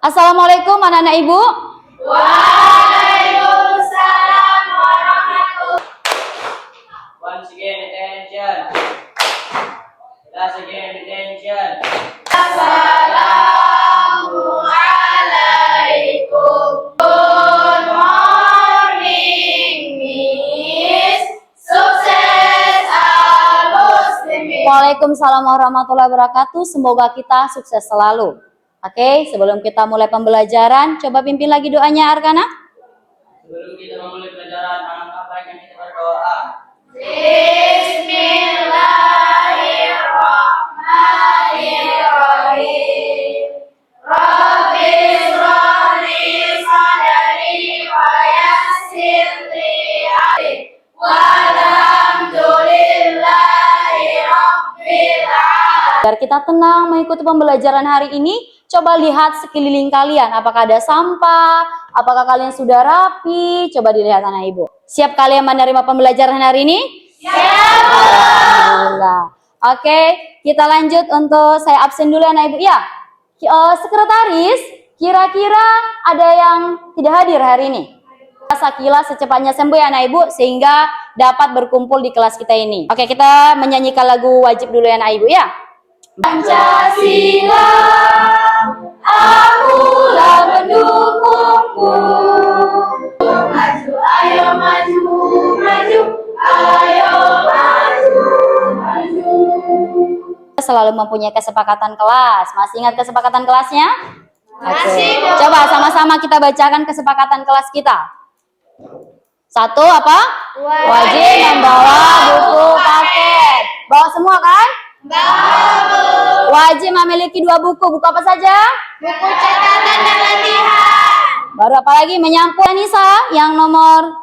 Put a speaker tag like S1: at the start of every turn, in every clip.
S1: Assalamualaikum anak-anak ibu.
S2: Waalaikumsalam warahmatullahi. Once again, attention. Last again, attention. Assalamualaikum. Good morning, Miss. Sukses al-muslimin.
S1: Waalaikumsalam warahmatullahi wabarakatuh. Semoga kita sukses selalu. Oke, sebelum kita mulai pembelajaran, coba pimpin lagi doanya Arkana.
S2: Sebelum kita memulai pelajaran, alangkah baiknya kita berdoa. Bismillahirrahmanirrahim. Rabbi shrahli sadri wa yassir li amri. Walhamdulillahi rabbil alamin.
S1: Agar kita tenang mengikuti pembelajaran hari ini, coba lihat sekeliling kalian. Apakah ada sampah? Apakah kalian sudah rapi? Coba dilihat anak ibu. Siap kalian menerima pembelajaran hari ini?
S2: Siap.
S1: Alhamdulillah. Oke, kita lanjut untuk saya absen dulu anak ibu. Ya, sekretaris, kira-kira ada yang tidak hadir hari ini? Sakilah secepatnya sembuh ya anak ibu, sehingga dapat berkumpul di kelas kita ini. Oke, kita menyanyikan lagu wajib dulu ya anak ibu ya.
S2: Pancasila, akulah mendukungmu. Maju, ayo maju, maju, ayo maju, maju.
S1: Selalu mempunyai kesepakatan kelas. Masih ingat kesepakatan kelasnya?
S2: Masih dong.
S1: Coba sama-sama kita bacakan kesepakatan kelas kita. Satu apa? Wajib membawa buku paket. Bawa semua kan? Wajib memiliki 2 buku. Buku apa saja?
S2: Buku catatan dan latihan.
S1: Baru apa lagi? Menyampul Nisa yang nomor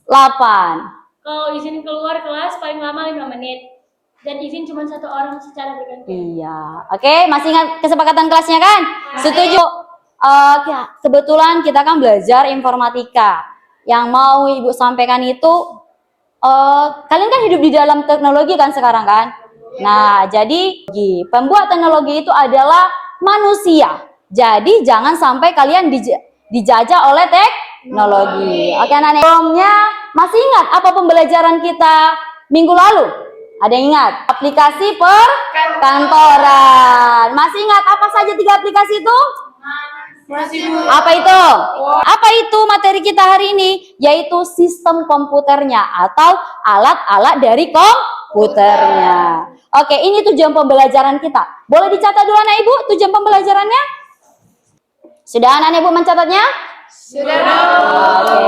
S1: 8.
S3: Kalau izin keluar kelas paling lama 5 menit. Dan izin cuma 1 orang secara bergantian.
S1: Iya. Oke, masih ingat kesepakatan kelasnya kan? Setuju. Kebetulan kita kan belajar informatika. Yang mau ibu sampaikan itu, kalian kan hidup di dalam teknologi kan sekarang kan? Nah, jadi pembuat teknologi itu adalah manusia. Jadi jangan sampai kalian dijajah oleh teknologi. Oke, anak-anak. Sebelumnya masih ingat apa pembelajaran kita minggu lalu? Ada yang ingat? Aplikasi perkantoran. Masih ingat apa saja 3 aplikasi itu? Apa itu? Apa itu materi kita hari ini? Yaitu sistem komputernya atau alat-alat dari komputernya. Oke, ini tujuan pembelajaran kita. Boleh dicatat dulu anak ibu tujuan pembelajarannya? Sudah anak ibu mencatatnya?
S2: Sudah.
S1: Oke,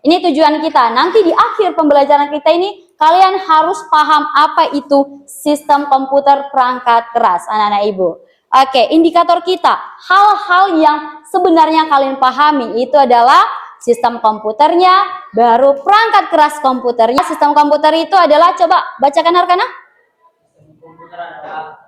S1: ini tujuan kita. Nanti di akhir pembelajaran kita ini kalian harus paham apa itu sistem komputer perangkat keras anak-anak ibu. Oke, indikator kita, hal-hal yang sebenarnya kalian pahami itu adalah sistem komputernya, baru perangkat keras komputernya. Sistem komputer itu adalah, coba bacakan Arkana.
S2: Komputer adalah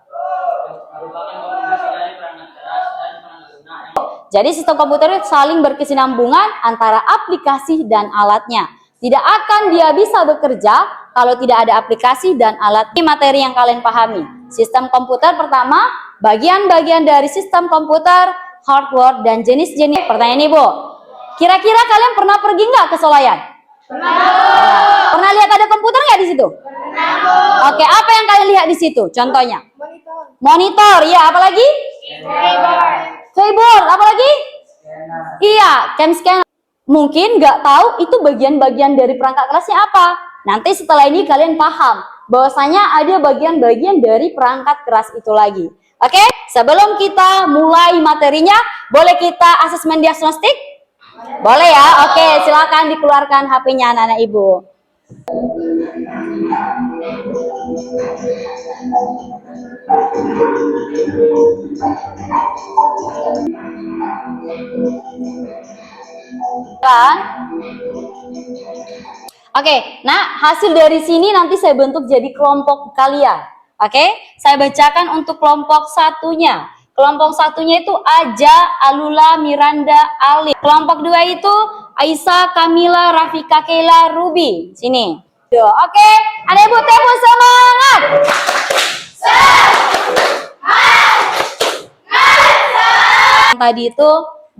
S2: merupakan kombinasi dari perangkat keras dan perangkat lunak.
S1: Jadi sistem komputer itu saling berkesinambungan antara aplikasi dan alatnya. Tidak akan dia bisa bekerja kalau tidak ada aplikasi dan alat. Ini materi yang kalian pahami. Sistem komputer pertama, bagian-bagian dari sistem komputer, hardware, dan jenis-jenis. Pertanyaan ibu, kira-kira kalian pernah pergi nggak ke Solayan? Pernah lihat ada komputer nggak di situ? Oke, apa yang kalian lihat di situ? Contohnya? Monitor, ya. Apa lagi? Keyboard, apa lagi? Iya, cam scanner. Mungkin nggak tahu itu bagian-bagian dari perangkat kerasnya apa. Nanti setelah ini kalian paham bahwasanya ada bagian-bagian dari perangkat keras itu lagi. Oke, sebelum kita mulai materinya, boleh kita asesmen diagnostik? Boleh ya? Oke, silakan dikeluarkan HP-nya anak-anak ibu. Kan? Oke, nah hasil dari sini nanti saya bentuk jadi kelompok kalian. Oke, saya bacakan untuk kelompok satunya. Kelompok satunya itu Aja, Alula, Miranda, Ali. Kelompok 2 itu Aisyah, Kamila, Rafika, Kela, Ruby. Sini. Oke, anak ibu tepuk semangat. tadi itu,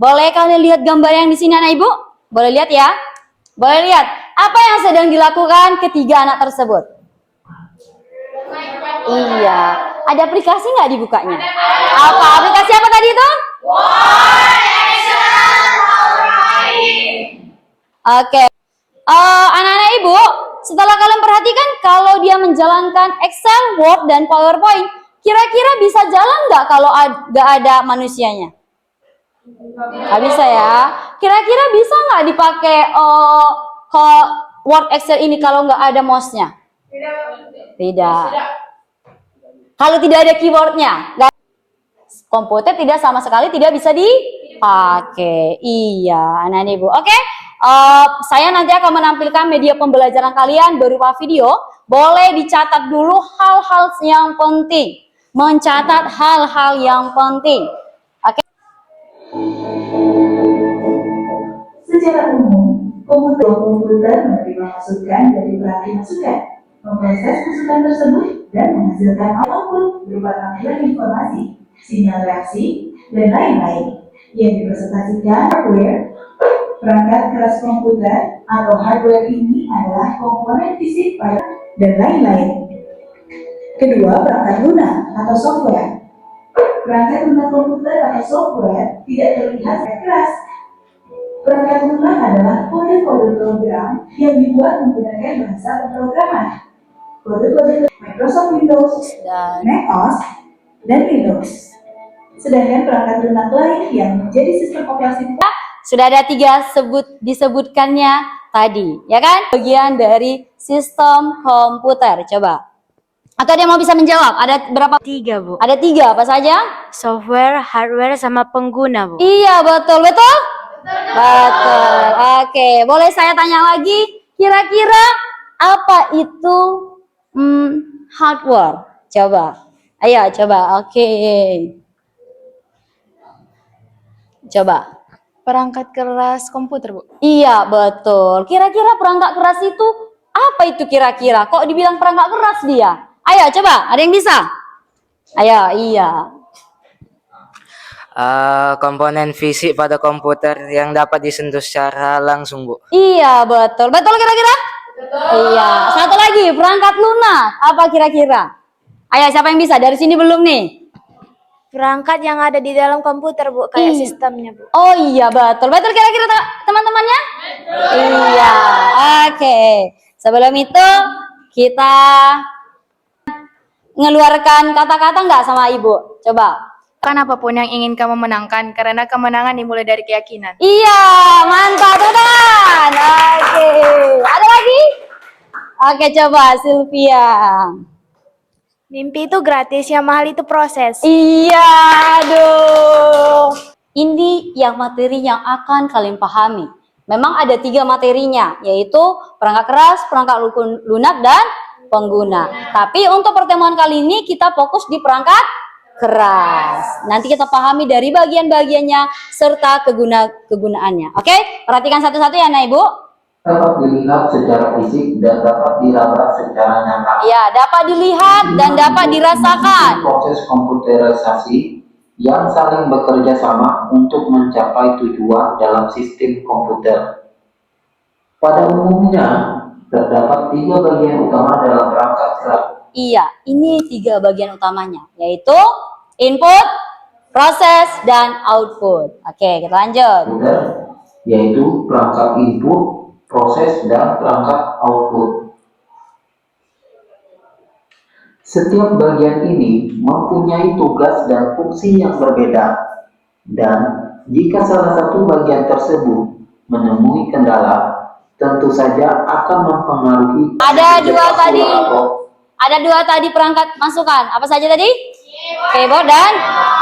S1: boleh kalian lihat gambar yang di sini anak ibu? Boleh lihat ya? Boleh lihat. Apa yang sedang dilakukan ketiga anak tersebut? Iya. Ada aplikasi nggak dibukanya? Apa? Aplikasi apa tadi itu? Oke. Anak-anak ibu, setelah kalian perhatikan kalau dia menjalankan Excel, Word, dan PowerPoint, kira-kira bisa jalan nggak kalau nggak ada manusianya? Nggak bisa ya. Kira-kira bisa nggak dipakai ke Word Excel ini kalau nggak ada mouse-nya? Tidak. Kalau tidak ada keyboardnya, komputer tidak sama sekali tidak bisa dipakai. Iya, anak-anak ibu. Oke. Saya nanti akan menampilkan media pembelajaran kalian berupa video. Boleh dicatat dulu hal-hal yang penting. Mencatat hal-hal yang penting. Oke.
S4: Secara umum, komputer menerima masukan dari pelatih masukan, memproses masukan tersebut, dan menghasilkan output berupa tampilan informasi, sinyal reaksi, dan lain-lain yang dipresentasikan hardware. Perangkat keras komputer atau hardware ini adalah komponen fisik pada dan lain-lain. Kedua, perangkat lunak atau software. Perangkat lunak komputer atau software tidak terlihat keras. Perangkat lunak adalah kode-kode program yang dibuat menggunakan bahasa pemrograman. Kode-kode Microsoft Windows, macOS, dan Linux. Sedangkan perangkat lunak lain yang menjadi sistem operasi
S1: Sudah ada 3 disebutkannya tadi, ya kan? Bagian dari sistem komputer. Coba. Atau ada yang mau bisa menjawab? Ada berapa?
S5: 3, Bu.
S1: Ada 3, apa saja?
S5: Software, hardware, sama pengguna, Bu.
S1: Iya, betul. Betul? Betul. Oke, boleh saya tanya lagi? Kira-kira apa itu hardware? Coba. Ayo, coba. Oke. Coba.
S5: Perangkat keras komputer, Bu.
S1: Iya, betul. Kira-kira perangkat keras itu apa itu kira-kira? Kok dibilang perangkat keras dia? Ayo, coba. Ada yang bisa? Ayo, iya.
S6: Komponen fisik pada komputer yang dapat disentuh secara langsung, Bu.
S1: Iya, betul. Betul kira-kira? Iya. Satu lagi, perangkat lunak. Apa kira-kira? Ayo, siapa yang bisa? Dari sini belum nih?
S5: Perangkat yang ada di dalam komputer, Bu, kayak sistemnya, Bu.
S1: Oh iya, betul. Betul kira-kira teman-temannya? Iya. Oke. Sebelum itu, kita ngeluarkan kata-kata nggak sama Ibu? Coba.
S5: Kan apapun yang ingin kamu menangkan, karena kemenangan dimulai dari keyakinan.
S1: Iya, mantap teman-teman. Oke. Ada lagi? Oke, coba Sylvia.
S5: Mimpi itu gratis, yang mahal itu proses.
S1: Iya, aduh. Ini yang materi yang akan kalian pahami. Memang ada 3 materinya, yaitu perangkat keras, perangkat lunak, dan pengguna. Tapi untuk pertemuan kali ini kita fokus di perangkat keras. Nanti kita pahami dari bagian-bagiannya serta kegunaannya. Oke, perhatikan satu-satu ya, Nah, Ibu.
S7: Dapat dilihat secara fisik dan dapat diraba secara nyata.
S1: Ya, dapat dilihat dan dapat dirasakan.
S7: Proses komputerisasi yang saling bekerja sama untuk mencapai tujuan dalam sistem komputer. Pada umumnya, terdapat 3 bagian utama dalam perangkat keras.
S1: Iya, ini 3 bagian utamanya, yaitu input, proses, dan output. Oke, kita lanjut.
S7: Komputer, yaitu perangkat input, proses, dan perangkat output. Setiap bagian ini mempunyai tugas dan fungsi yang berbeda, dan jika salah satu bagian tersebut menemui kendala, tentu saja akan mempengaruhi.
S1: Ada 2 tadi perangkat masukan. Apa saja tadi? Keyboard dan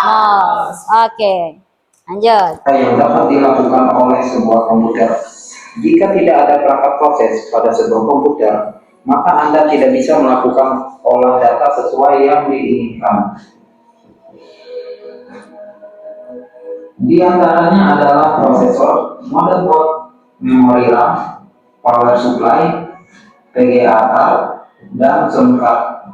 S1: mouse. Oke, lanjut.
S7: Yang dapat dilakukan oleh sebuah komputer. Jika tidak ada perangkat proses pada sebuah komputer, maka Anda tidak bisa melakukan olah data sesuai yang diinginkan. Di antaranya adalah prosesor, motherboard, memori RAM, power supply, PGA card, dan sound card.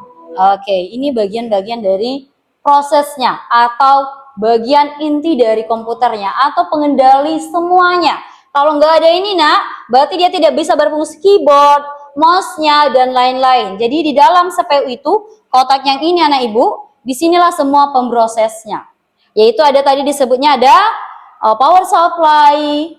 S1: Oke, ini bagian-bagian dari prosesnya atau bagian inti dari komputernya atau pengendali semuanya. Kalau nggak ada ini nak, berarti dia tidak bisa berfungsi keyboard, mouse-nya, dan lain-lain. Jadi di dalam CPU itu, kotak yang ini anak ibu, disinilah semua pemprosesnya. Yaitu ada tadi disebutnya ada power supply,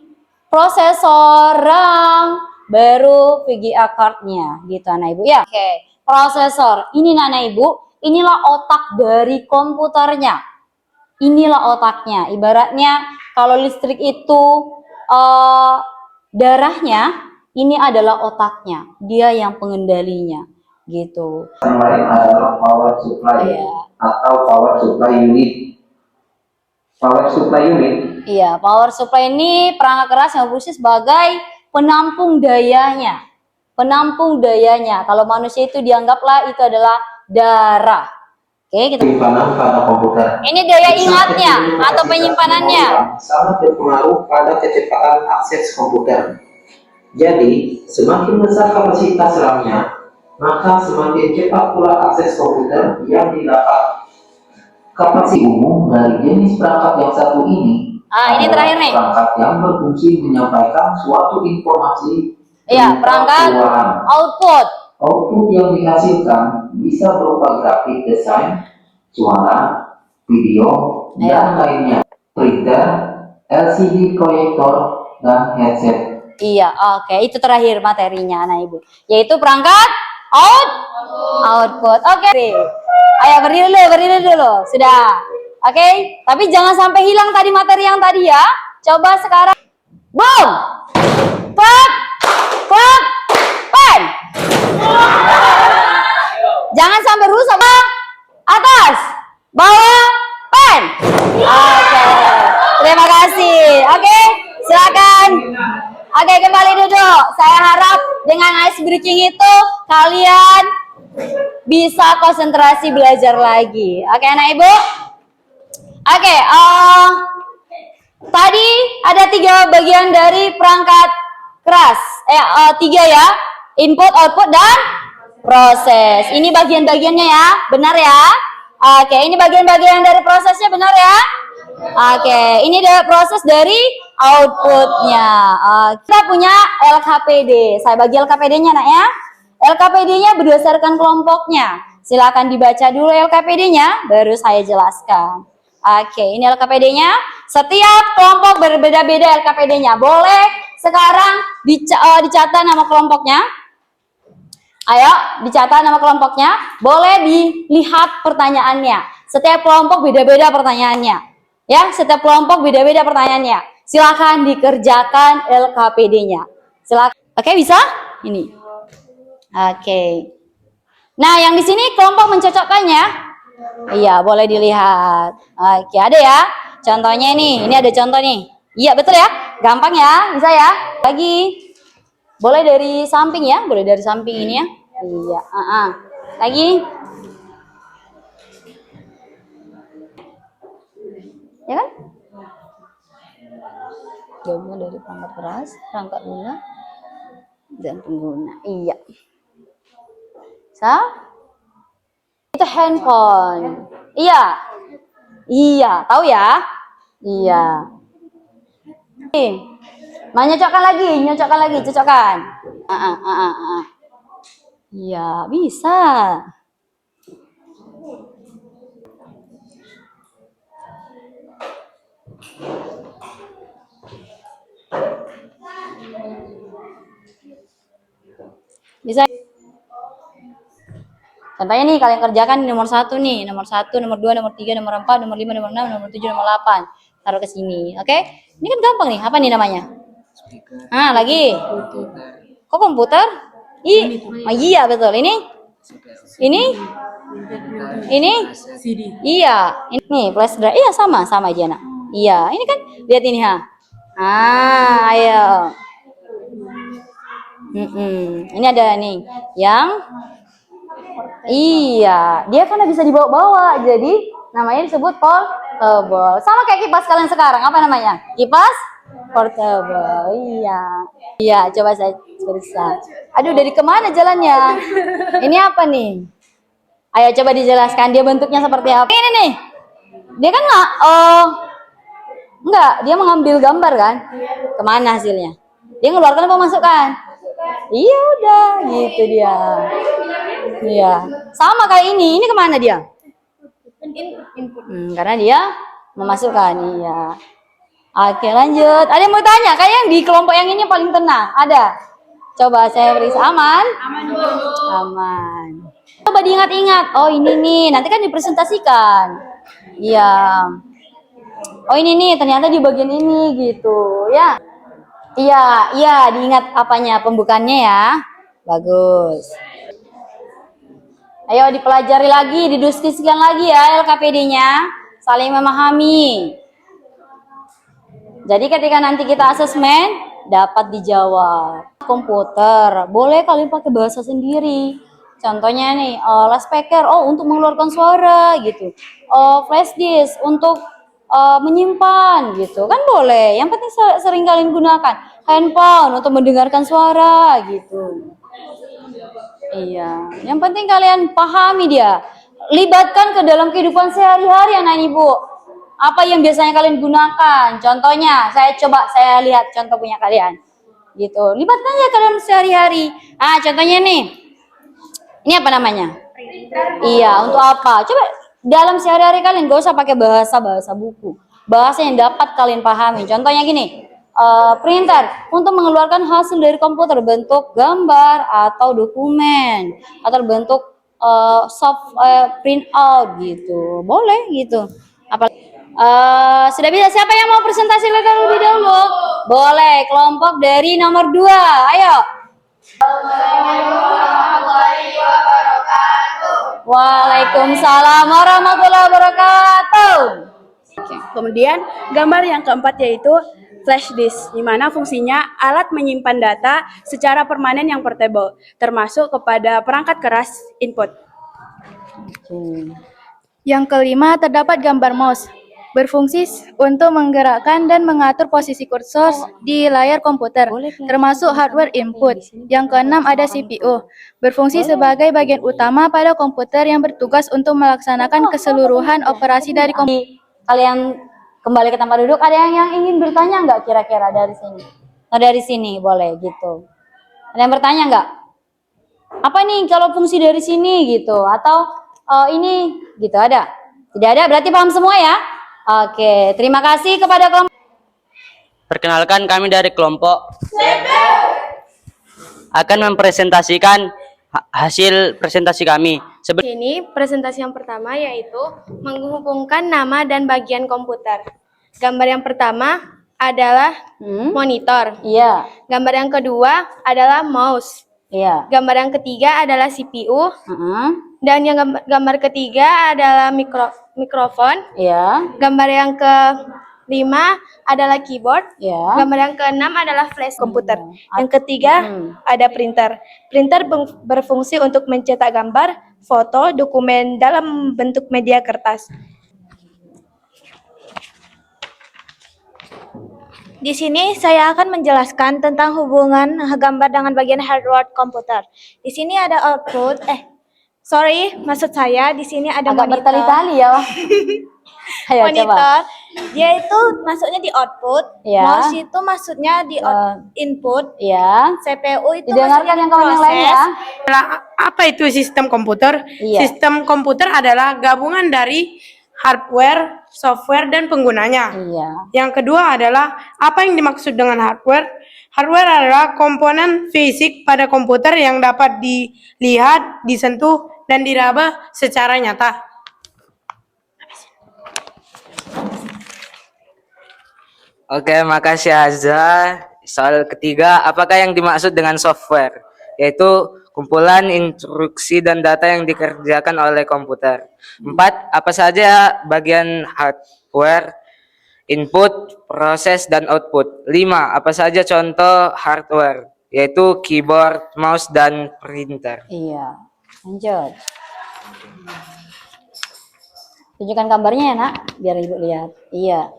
S1: prosesor, RAM, baru VGA card-nya gitu anak ibu ya. Oke, prosesor. Ini anak ibu, inilah otak dari komputernya. Inilah otaknya. Ibaratnya kalau listrik itu darahnya, ini adalah otaknya. Dia yang pengendalinya gitu.
S7: Yang lain adalah power supply
S1: Iya.
S7: atau power supply unit. Power supply unit
S1: Iya, power supply ini perangkat keras yang berfungsi sebagai penampung dayanya. Penampung dayanya. Kalau manusia itu dianggaplah itu adalah darah. Oke, kita.
S7: penyimpanan pada komputer.
S1: Ini daya ingatnya atau penyimpanannya.
S7: Sangat berpengaruh pada kecepatan akses komputer. Jadi, semakin besar kapasitas RAM-nya, maka semakin cepat pula akses komputer yang didapat. Kapasitas umum dari jenis perangkat yang satu ini
S1: Ini
S7: adalah
S1: terakhir nih.
S7: perangkat yang berfungsi menyampaikan suatu informasi
S1: Iya,
S7: berupa
S1: perangkat
S7: suara.
S1: output.
S7: Output yang dihasilkan bisa berupa grafik desain, suara, video, dan lainnya. Printer, LCD proyektor, dan headset.
S1: Iya, oke, itu terakhir materinya anak ibu. Yaitu perangkat output. Oke. Ayo berdiri dulu. Sudah. Oke, tapi jangan sampai hilang tadi materi yang tadi ya. Coba sekarang. Boom. Clap. Clap. Pen. Jangan sampai rusak, Bang. Atas. Bawah. Pen. Oke. Terima kasih. Oke, silakan. Oke, kembali duduk. Saya harap dengan ice breaking itu kalian bisa konsentrasi belajar lagi. Oke, anak ibu? Oke, tadi ada 3 bagian dari perangkat keras. 3 ya. Input, output, dan proses. Ini bagian-bagiannya ya. Benar ya? Oke, ini bagian-bagian dari prosesnya, benar ya? Oke, ini adalah proses dari outputnya. Kita punya LKPD. Saya bagi LKPD-nya nak ya. LKPD-nya berdasarkan kelompoknya. Silakan dibaca dulu LKPD-nya, baru saya jelaskan. Oke, ini LKPD-nya. Setiap kelompok berbeda-beda LKPD-nya. Boleh sekarang dicatat nama kelompoknya. Ayo, dicatat nama kelompoknya. Boleh dilihat pertanyaannya. Setiap kelompok beda-beda pertanyaannya. Ya, setiap kelompok beda-beda pertanyaannya. Silakan dikerjakan LKPD-nya. Silakan. Oke, bisa? Ini. Oke. Nah, yang di sini kelompok mencocokkannya. Iya, boleh dilihat. Oke, ada ya. Contohnya ini ada contoh nih. Iya, betul ya? Gampang ya? Bisa ya? Lagi. Boleh dari samping ya? Boleh dari samping ini ya? Iya, Lagi. Ya kan? Gabungan dari perangkat keras, perangkat lunak, dan pengguna. Iya. Itu handphone. Iya. Iya, tahu ya? Iya. Nyocokkan lagi, cocokkan. Iya, bisa. Bisa. Contohnya nih kalian kerjakan nomor 1 nih, nomor 1, nomor 2, nomor 3, nomor 4, nomor 5, nomor 6, nomor 7, nomor 8. Taruh ke sini, oke? Ini kan gampang nih, apa nih namanya? Lagi. Kok komputer? Iya betul. Ini? Iya. Ini flash drive. Iya sama aja nak. Iya, ini kan lihat ini ha. Ayo. Ini ada nih yang iya, dia karena bisa dibawa-bawa, jadi namanya disebut portable. Sama kayak kipas kalian sekarang, apa namanya? Kipas portable. Iya, coba saya periksa. Aduh, dari kemana jalannya? Ini apa nih? Ayo coba dijelaskan dia bentuknya seperti apa. Ini nih, Dia kan enggak, dia mengambil gambar kan? Kemana hasilnya? Dia ngeluarkan apa masukkan? Iya udah, gitu dia. Iya, sama kayak ini kemana dia? Karena dia memasukkan, iya. Oke lanjut, ada yang mau tanya? Kayak yang di kelompok yang ini paling tenang, ada? Coba saya beri aman? Aman. Coba diingat-ingat, oh ini nih, nanti kan dipresentasikan. Iya. Oh ini nih, ternyata di bagian ini gitu, ya. Iya, diingat apanya, pembukaannya ya. Bagus. Ayo dipelajari lagi, didiskusikan lagi ya LKPD-nya, saling memahami. Jadi ketika nanti kita asesmen, dapat dijawab. Komputer, boleh kalian pakai bahasa sendiri. Contohnya nih, loudspeaker, untuk mengeluarkan suara gitu. Flash disk untuk menyimpan gitu, kan boleh. Yang penting sering kalian gunakan. Handphone untuk mendengarkan suara gitu. Iya, yang penting kalian pahami dia. Libatkan ke dalam kehidupan sehari-hari anak ibu. Apa yang biasanya kalian gunakan? Contohnya, saya lihat contoh punya kalian. Gitu. Libatkan aja kalian sehari-hari. Contohnya nih. Ini apa namanya? Iya, untuk apa? Coba dalam sehari-hari kalian gak usah pakai bahasa buku. Bahasa yang dapat kalian pahami. Contohnya gini. Printer untuk mengeluarkan hasil dari komputer bentuk gambar atau dokumen atau bentuk soft print out gitu, boleh gitu. Sudah bisa, siapa yang mau presentasi lebih dahulu? Boleh, kelompok dari nomor 2, ayo. Waalaikumsalam warahmatullahi wabarakatuh.
S8: Kemudian gambar yang keempat yaitu flash disk, di mana fungsinya alat menyimpan data secara permanen yang portable, termasuk kepada perangkat keras input.
S5: Yang kelima, terdapat gambar mouse. Berfungsi untuk menggerakkan dan mengatur posisi kursor di layar komputer, termasuk hardware input. Yang keenam, ada CPU. Berfungsi sebagai bagian utama pada komputer yang bertugas untuk melaksanakan keseluruhan operasi dari komputer.
S1: Kalian kembali ke tempat duduk. Ada yang ingin bertanya nggak kira-kira dari sini? Dari sini boleh gitu. Ada yang bertanya nggak? Apa nih kalau fungsi dari sini gitu? Atau ini gitu ada? Tidak ada, berarti paham semua ya? Oke, terima kasih kepada kelompok.
S2: Perkenalkan, kami dari kelompok akan mempresentasikan hasil presentasi kami.
S5: Ini presentasi yang pertama yaitu menghubungkan nama dan bagian komputer. Gambar yang pertama adalah monitor.
S1: Iya.
S5: Gambar yang kedua adalah mouse.
S1: Iya.
S5: Gambar yang ketiga adalah CPU. Dan yang gambar ketiga adalah mikrofon.
S1: Iya.
S5: Gambar yang kelima adalah keyboard.
S1: Iya.
S5: Gambar yang keenam adalah flash komputer. Yang ketiga ada printer. Printer berfungsi untuk mencetak gambar, foto, dokumen dalam bentuk media kertas. Di sini saya akan menjelaskan tentang hubungan gambar dengan bagian hardware komputer. Di sini ada output, maksud saya di sini ada
S1: agak
S5: monitor.
S1: bertali-tali ya. Ayo,
S5: Monitor,
S1: coba.
S5: dia itu masuknya di output,
S1: Ya.
S5: mouse itu masuknya di input,
S1: Iya.
S5: CPU itu
S1: Didengarkan
S5: masuknya di
S1: yang kawan yang lain ya.
S8: Apa itu sistem komputer?
S1: Iya.
S8: Sistem komputer adalah gabungan dari hardware, software, dan penggunanya.
S1: Iya.
S8: Yang kedua adalah apa yang dimaksud dengan hardware? Hardware adalah komponen fisik pada komputer yang dapat dilihat, disentuh, dan diraba secara nyata.
S6: Oke, makasih Azza. Soal ketiga, apakah yang dimaksud dengan software? Yaitu kumpulan instruksi dan data yang dikerjakan oleh komputer. 4, apa saja bagian hardware, input, proses, dan output. 5, apa saja contoh hardware? Yaitu keyboard, mouse, dan printer.
S1: Iya. Lanjut. Tunjukkan gambarnya ya nak, biar ibu lihat. Iya.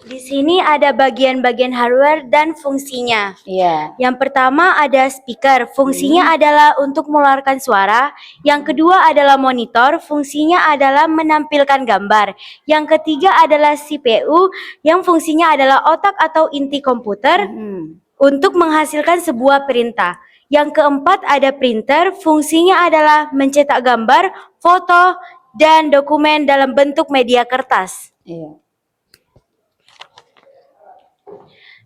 S9: Di sini ada bagian-bagian hardware dan fungsinya.
S1: Iya.
S9: Yang pertama ada speaker, fungsinya adalah untuk mengeluarkan suara. Yang kedua adalah monitor, fungsinya adalah menampilkan gambar. Yang ketiga adalah CPU, yang fungsinya adalah otak atau inti komputer untuk menghasilkan sebuah perintah. Yang keempat ada printer, fungsinya adalah mencetak gambar, foto, dan dokumen dalam bentuk media kertas.
S1: Iya.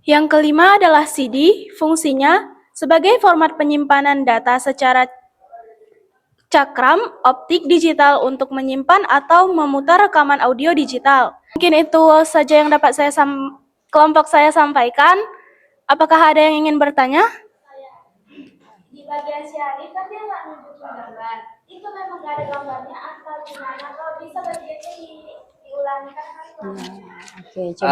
S8: Yang kelima adalah CD, fungsinya sebagai format penyimpanan data secara cakram optik digital untuk menyimpan atau memutar rekaman audio digital. Mungkin itu saja yang dapat kelompok saya sampaikan. Apakah ada yang ingin bertanya?
S5: Di bagian syarif kan dia nggak nunjukin gambar. Itu memang nggak ada gambarnya atau gimana? Kalau bisa bagiannya diulangi kan?
S1: Oke, coba.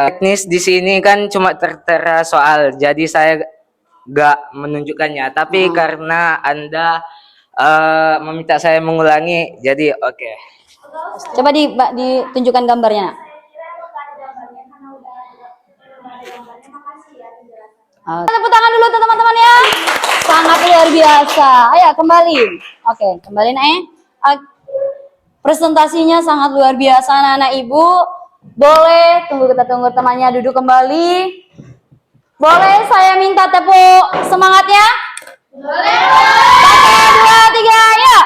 S6: Teknis di sini kan cuma tertera soal, jadi saya nggak menunjukkannya. Tapi karena Anda meminta saya mengulangi, jadi oke.
S1: Coba ditunjukkan gambarnya. Tepuk tangan dulu tuh teman-teman ya. Sangat luar biasa. Ayo kembali. Oke, kembali presentasinya sangat luar biasa anak-anak ibu. Boleh kita tunggu temannya duduk kembali. Boleh saya minta tepuk semangatnya? Boleh. 1, 2, 3, ya.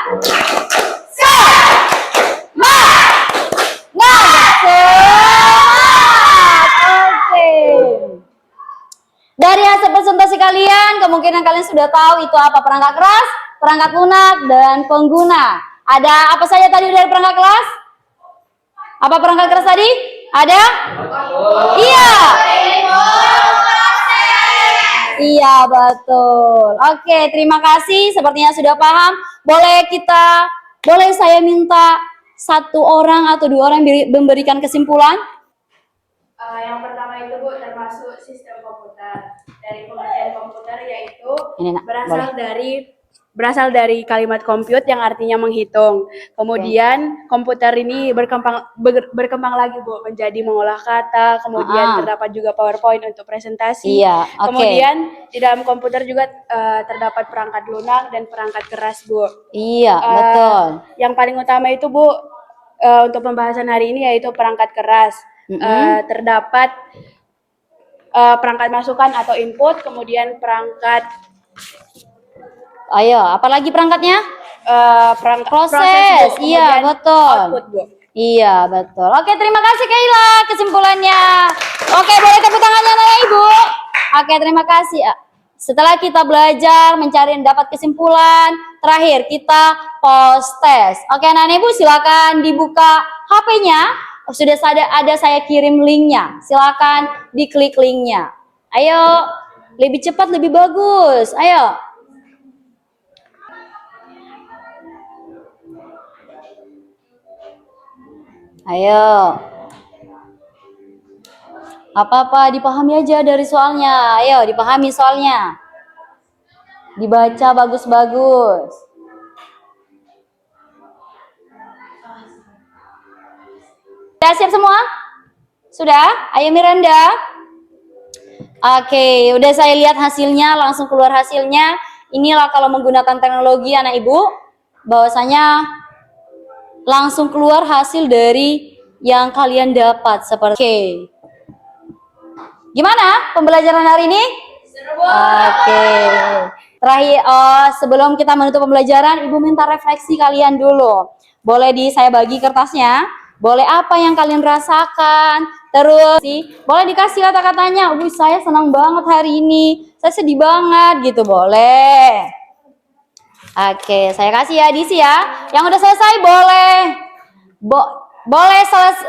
S1: Dari hasil presentasi kalian, kemungkinan kalian sudah tahu itu apa perangkat keras, perangkat lunak, dan pengguna. Ada apa saja tadi dari perangkat keras? Apa perangkat keras tadi? Ada? Iya. Iya, betul. Oke, terima kasih. Sepertinya sudah paham. Boleh saya minta 1 orang atau 2 orang memberikan kesimpulan?
S8: Yang pertama itu Bu, termasuk sistem komputer. Dari pengertian komputer yaitu berasal dari kalimat compute yang artinya menghitung. Kemudian komputer ini berkembang lagi Bu, menjadi mengolah kata. Kemudian terdapat juga PowerPoint untuk presentasi.
S1: Iya, oke.
S8: Kemudian di dalam komputer juga terdapat perangkat lunak dan perangkat keras Bu.
S1: Iya, betul.
S8: Yang paling utama itu Bu, untuk pembahasan hari ini yaitu perangkat keras. Terdapat perangkat masukan atau input, kemudian perangkat
S1: apalagi perangkatnya?
S8: Proses,
S1: proses.
S8: Bu.
S1: Iya, betul.
S8: Output, Bu.
S1: Iya, betul. Oke, terima kasih Kaila kesimpulannya. Oke, boleh tepuk tangannya anak ibu. Oke, terima kasih. Setelah kita belajar mencari dan dapat kesimpulan, terakhir kita post test. Oke, anak ibu silakan dibuka HP-nya. Sudah ada saya kirim linknya. Silakan diklik linknya. Ayo, lebih cepat lebih bagus. Ayo. Ayo. Apa-apa dipahami aja dari soalnya. Ayo, dipahami soalnya. Dibaca bagus-bagus. Sudah siap semua? Sudah? Ayo Miranda. Oke, udah saya lihat hasilnya, langsung keluar hasilnya. Inilah kalau menggunakan teknologi anak ibu, bahwasanya langsung keluar hasil dari yang kalian dapat seperti. Gimana pembelajaran hari ini? Seru. Oke. Terakhir, sebelum kita menutup pembelajaran, ibu minta refleksi kalian dulu. Boleh saya bagi kertasnya? Boleh apa yang kalian rasakan? Terus boleh dikasih kata-katanya. Saya senang banget hari ini. Saya sedih banget gitu, boleh. Oke, saya kasih ya diisi ya. Yang udah selesai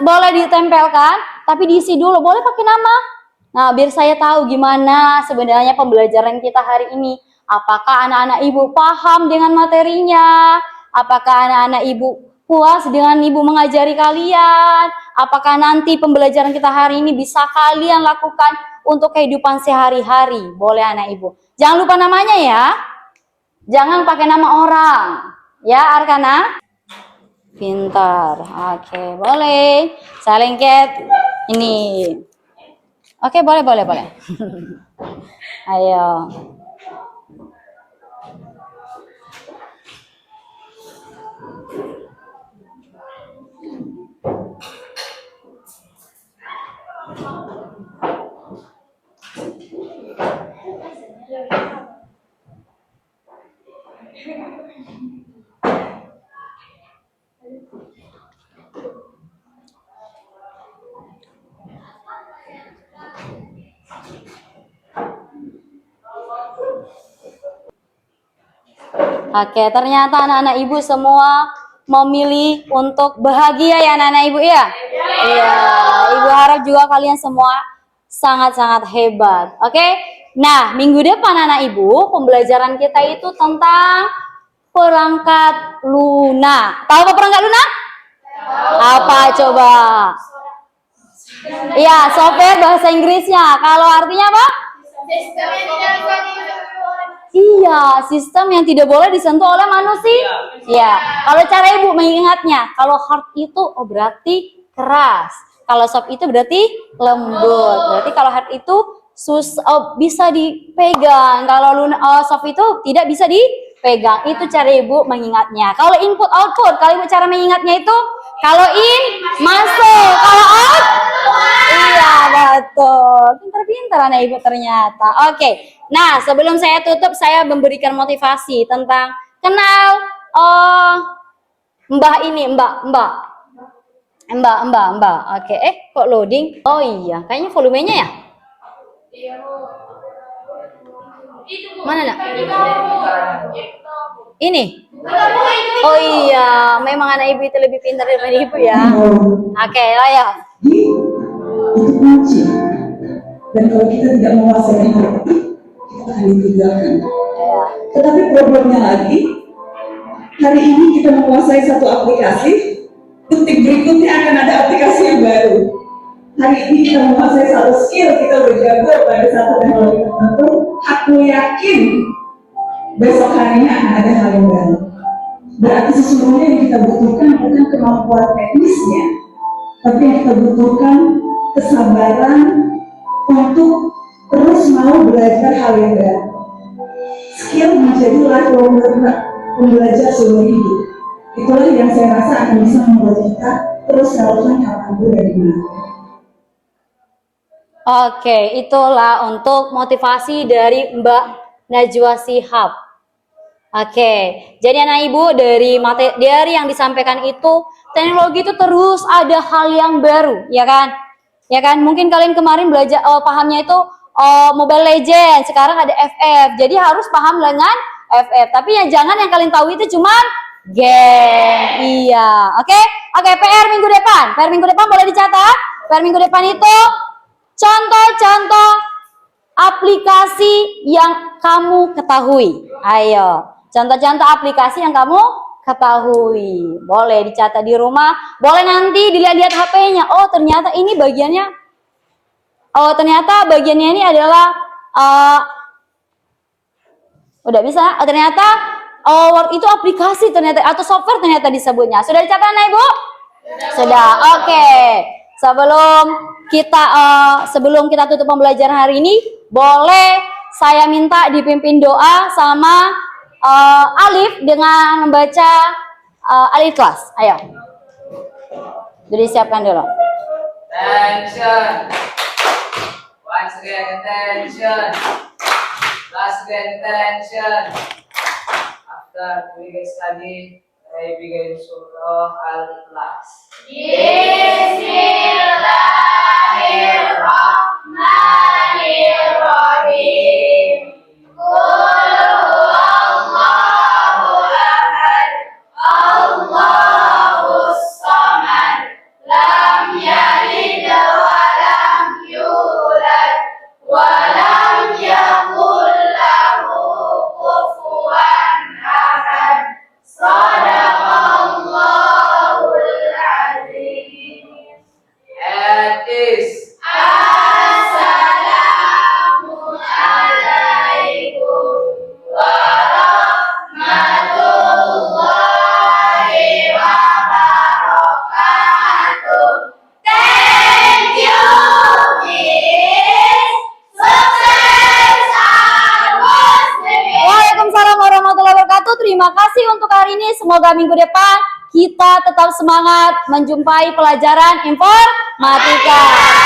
S1: boleh ditempelkan, tapi diisi dulu. Boleh pakai nama. Nah, biar saya tahu gimana sebenarnya pembelajaran kita hari ini. Apakah anak-anak ibu paham dengan materinya? Apakah anak-anak ibu puas dengan ibu mengajari kalian? Apakah nanti pembelajaran kita hari ini bisa kalian lakukan untuk kehidupan sehari-hari? Boleh anak ibu. Jangan lupa namanya ya. Jangan pakai nama orang. Ya, Arkana. Pintar. Oke, boleh. Saya lengket ini. Oke, boleh, boleh, boleh. Ayo. Oke, ternyata anak-anak ibu semua memilih untuk bahagia ya anak-anak ibu ya? Iya, ibu harap juga kalian semua sangat-sangat hebat. Oke, nah minggu depan anak ibu pembelajaran kita itu tentang perangkat lunak. Tahu apa perangkat lunak? Apa coba? Iya, software bahasa Inggrisnya. Kalau artinya apa? Iya, sistem yang tidak boleh disentuh oleh manusia. Iya. Kalau cara ibu mengingatnya, kalau hard itu berarti keras. Kalau soft itu berarti lembut. Berarti kalau hard itu bisa dipegang. Kalau soft itu tidak bisa dipegang. Itu cara ibu mengingatnya. Kalau input output, kalau ibu cara mengingatnya itu kalau in masuk, kalau out iya betul. Pintar-pintar anak ibu ternyata. Oke. Nah, sebelum saya tutup, saya memberikan motivasi tentang kenal Mbah ini, Mbak. Oke, kok loading? Oh iya, kayaknya volumenya ya? Mana nak? Ini? Oh iya, memang anak ibu itu lebih pintar daripada ibu ya. Oke, lah ya.
S4: Itu kunci. Dan kalau kita tidak menguasai hati, kita akan ditinggalkan. Tetapi problemnya lagi, hari ini kita menguasai satu aplikasi, detik berikutnya akan ada aplikasi yang baru. Hari ini kita menguasai satu skill, kita berjago pada satu teknologi tertentu, aku yakin besok harinya akan ada hal yang baru. Berarti sesungguhnya yang kita butuhkan bukan kemampuan teknisnya, tapi yang kita butuhkan kesabaran untuk terus mau belajar hal yang baru. Skill menjadi lifelong learner, pembelajar seumur hidup. Itulah yang saya rasa akan bisa membuat kita terus melakukan kapanpun dan dimana.
S1: Oke, itulah untuk motivasi dari Mbak Najwa Shihab. Oke, jadi anak ibu dari yang disampaikan itu teknologi itu terus ada hal yang baru, ya kan? Ya kan? Mungkin kalian kemarin belajar pahamnya itu Mobile Legends, sekarang ada FF. Jadi harus paham dengan FF. Tapi yang jangan yang kalian tahu itu cuma game. Iya, oke? Oke, PR minggu depan. PR minggu depan boleh dicatat. PR minggu depan itu contoh-contoh aplikasi yang kamu ketahui. Ayo, contoh-contoh aplikasi yang kamu ketahui. Boleh dicatat di rumah, boleh nanti dilihat-lihat HP-nya. Oh, ternyata ini bagiannya. Oh, ternyata bagiannya ini adalah udah bisa. Oh, ternyata itu aplikasi ternyata atau software ternyata disebutnya. Sudah dicatat, Nah, Ibu? Sudah. Oke. Sebelum kita tutup pembelajaran hari ini, boleh saya minta dipimpin doa sama Alif dengan membaca Al-Ikhlas. Ayo. Jadi siapkan dulu.
S6: Attention. Once again, attention. Last again, attention. After we get study, I begin Surah Al-Ikhlas. Bismillahirrahmanirrahim. Qul huwallahu ahad, Allahus samad, lam yalid wa lam yulad, wa lam yakul lahu kufuwan ahad. Sadaqallahul azim.
S1: terima kasih untuk hari ini. Semoga minggu depan kita tetap semangat menjumpai pelajaran informatika.